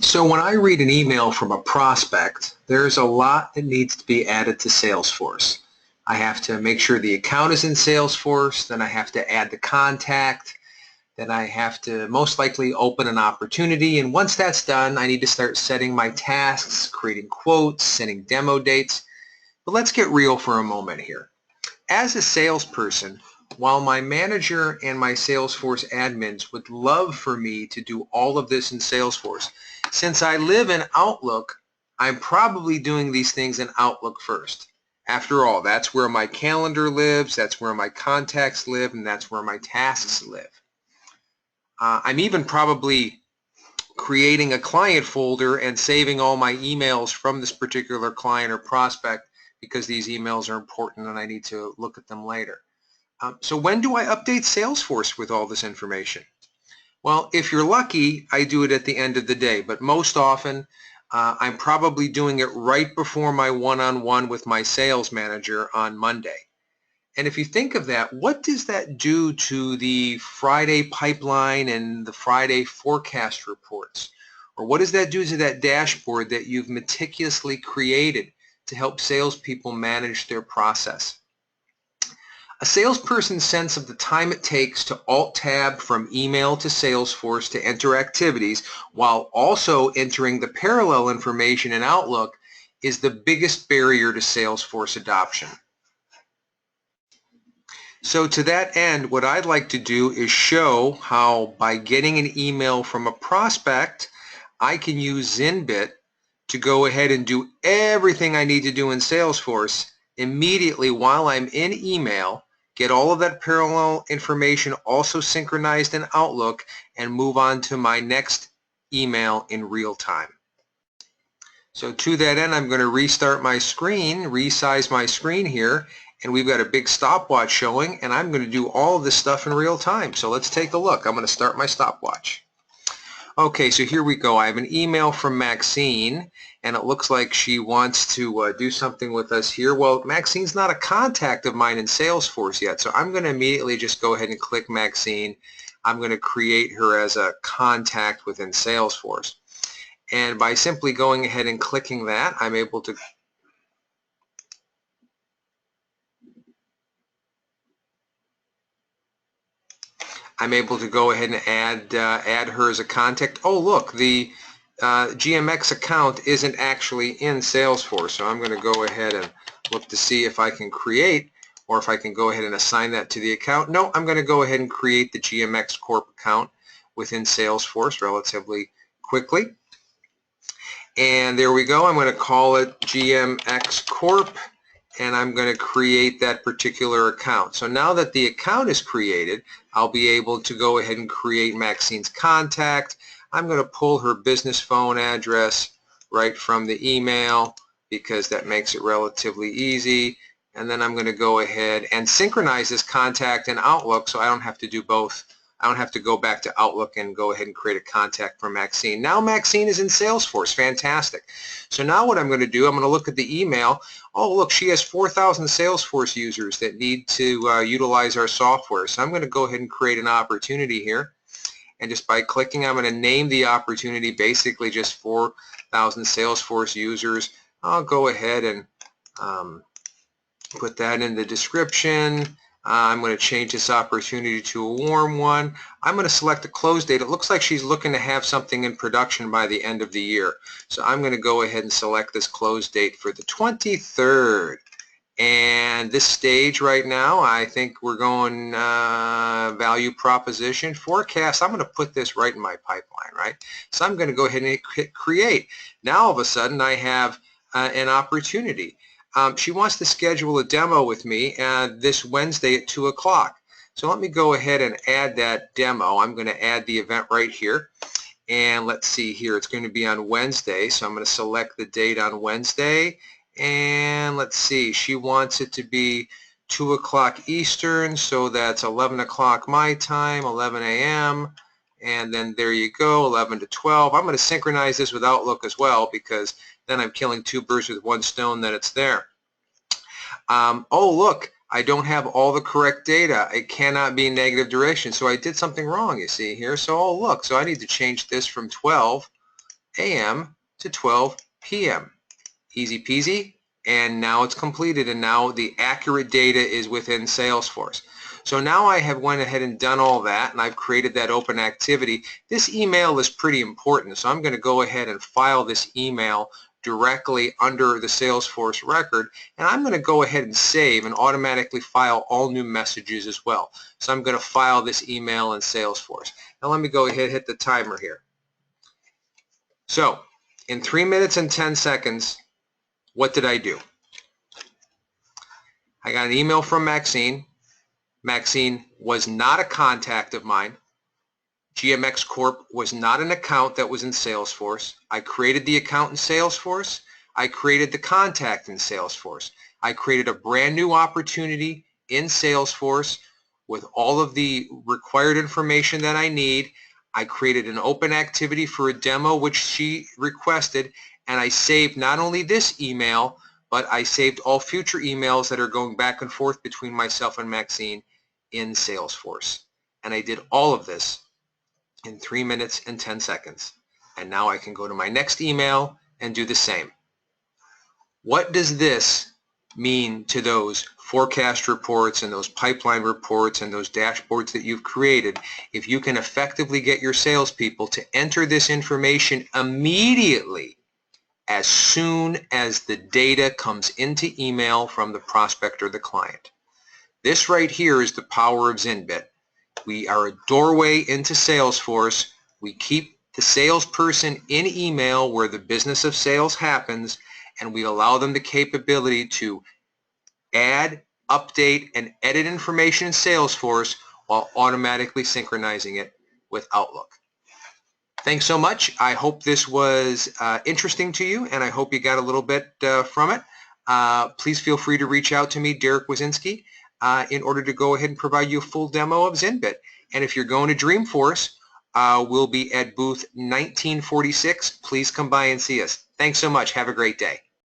So when I read an email from a prospect, there's a lot that needs to be added to Salesforce. I have to make sure the account is in Salesforce, then I have to add the contact, then I have to most likely open an opportunity, and once that's done, I need to start setting my tasks, creating quotes, setting demo dates. But let's get real for a moment here. As a salesperson, while my manager and my Salesforce admins would love for me to do all of this in Salesforce, since I live in Outlook, I'm probably doing these things in Outlook first. After all, that's where my calendar lives, that's where my contacts live, and that's where my tasks live. I'm even probably creating a client folder and saving all my emails from this particular client or prospect because these emails are important and I need to look at them later. So when do I update Salesforce with all this information? Well, if you're lucky, I do it at the end of the day, but most often I'm probably doing it right before my one-on-one with my sales manager on Monday. And if you think of that, what does that do to the Friday pipeline and the Friday forecast reports? Or what does that do to that dashboard that you've meticulously created to help salespeople manage their process? A salesperson's sense of the time it takes to Alt-Tab from email to Salesforce to enter activities while also entering the parallel information in Outlook is the biggest barrier to Salesforce adoption. So to that end, what I'd like to do is show how by getting an email from a prospect, I can use Zinbit to go ahead and do everything I need to do in Salesforce immediately while I'm in email, get all of that parallel information also synchronized in Outlook, and move on to my next email in real time. So to that end, I'm going to restart my screen, resize my screen here, and we've got a big stopwatch showing, and I'm going to do all of this stuff in real time. So let's take a look. I'm going to start my stopwatch. Okay, so here we go. I have an email from Maxine, and it looks like she wants to do something with us here. Well, Maxine's not a contact of mine in Salesforce yet, so I'm going to immediately just go ahead and click Maxine. I'm going to create her as a contact within Salesforce. And by simply going ahead and clicking that, I'm able to go ahead and add her as a contact. Oh, look, the GMX account isn't actually in Salesforce, so I'm going to go ahead and look to see if I can create or if I can go ahead and assign that to the account. No, I'm going to go ahead and create the GMX Corp account within Salesforce relatively quickly. And there we go. I'm going to call it GMX Corp, and I'm going to create that particular account. So now that the account is created, I'll be able to go ahead and create Maxine's contact. I'm going to pull her business phone address right from the email because that makes it relatively easy. And then I'm going to go ahead and synchronize this contact in Outlook so I don't have to do both. I don't have to go back to Outlook and go ahead and create a contact for Maxine. Now Maxine is in Salesforce. Fantastic. So now what I'm going to do, I'm going to look at the email. Oh, look, she has 4,000 Salesforce users that need to utilize our software. So I'm going to go ahead and create an opportunity here. And just by clicking, I'm going to name the opportunity basically just 4,000 Salesforce users. I'll go ahead and put that in the description. I'm going to change this opportunity to a warm one. I'm going to select a close date. It looks like she's looking to have something in production by the end of the year. So I'm going to go ahead and select this close date for the 23rd. And this stage right now, I think we're going value proposition forecast. I'm going to put this right in my pipeline, right? So I'm going to go ahead and hit create. Now all of a sudden I have an opportunity. She wants to schedule a demo with me this Wednesday at 2 o'clock. So let me go ahead and add that demo. I'm going to add the event right here. And let's see here. It's going to be on Wednesday. So I'm going to select the date on Wednesday. And let's see. She wants it to be 2 o'clock Eastern. So that's 11 o'clock my time, 11 a.m. And then there you go, 11 to 12. I'm going to synchronize this with Outlook as well because then I'm killing two birds with one stone, then it's there. Oh, look, I don't have all the correct data. It cannot be negative duration. So I did something wrong, you see here. So, oh, look, so I need to change this from 12 a.m. to 12 p.m. Easy peasy. And now it's completed, and now the accurate data is within Salesforce. So now I have went ahead and done all that, and I've created that open activity. This email is pretty important, so I'm going to go ahead and file this email directly under the Salesforce record, and I'm going to go ahead and save and automatically file all new messages as well. So I'm going to file this email in Salesforce. Now let me go ahead and hit the timer here. So in 3 minutes and 10 seconds, what did I do? I got an email from Maxine. Maxine was not a contact of mine. GMX Corp was not an account that was in Salesforce. I created the account in Salesforce. I created the contact in Salesforce. I created a brand new opportunity in Salesforce with all of the required information that I need. I created an open activity for a demo which she requested, and I saved not only this email, but I saved all future emails that are going back and forth between myself and Maxine in Salesforce. And I did all of this in 3 minutes and 10 seconds. And now I can go to my next email and do the same. What does this mean to those forecast reports and those pipeline reports and those dashboards that you've created if you can effectively get your salespeople to enter this information immediately as soon as the data comes into email from the prospect or the client? This right here is the power of Zinbit. We are a doorway into Salesforce. We keep the salesperson in email where the business of sales happens, and we allow them the capability to add, update, and edit information in Salesforce while automatically synchronizing it with Outlook. Thanks so much. I hope this was interesting to you, and I hope you got a little bit from it. Please feel free to reach out to me, Derek Wazinski, in order to go ahead and provide you a full demo of Zinbit. And if you're going to Dreamforce, we'll be at booth 1946. Please come by and see us. Thanks so much. Have a great day.